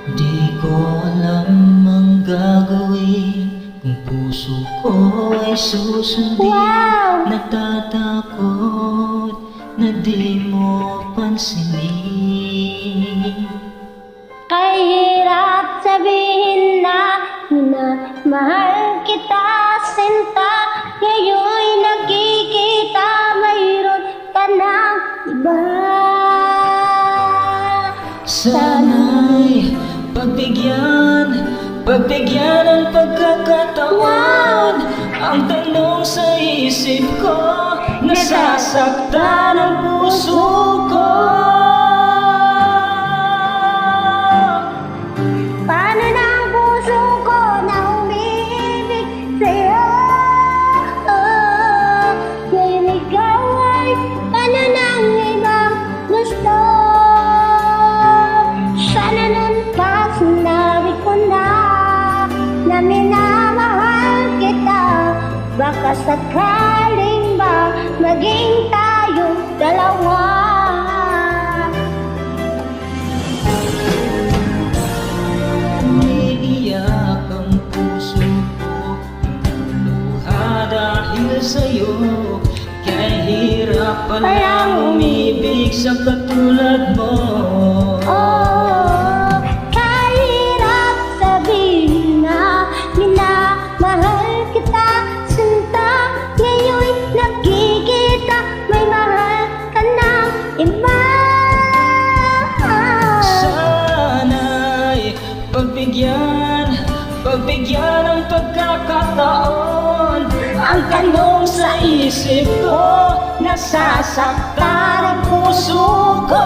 Di ko alam ang gagawin kung puso ko ay susundin. Natatakot na di mo pansinin. Kahirap sabihin na minamahal kita, sinta. Ngayon'y nakikita mayroon ka ng iba. Sana'y pagbigyan ng pagkakataon. Ang tanong sa isip ko, nasasaktan ang puso ko. Paano na ang puso ko na umiibig sa'yo? Ngayon ikaw ay paano nang ibang gusto? Sana nun pa sinabi ko na minamahal kita. Baka sakaling ba maging tayong dalawa? Umiiyak ang puso ko, luha dahil sa'yo. Kaya hirap palang umibig sa katulad mo. Kahirap sabihin na minamahal kita, sinta. Ngayon'y nakikita may mahal ka ng iba. Sana'y pagbigyan ng pagkakataon. Ang tanong sa isip ko, nasasaktan ang puso ko.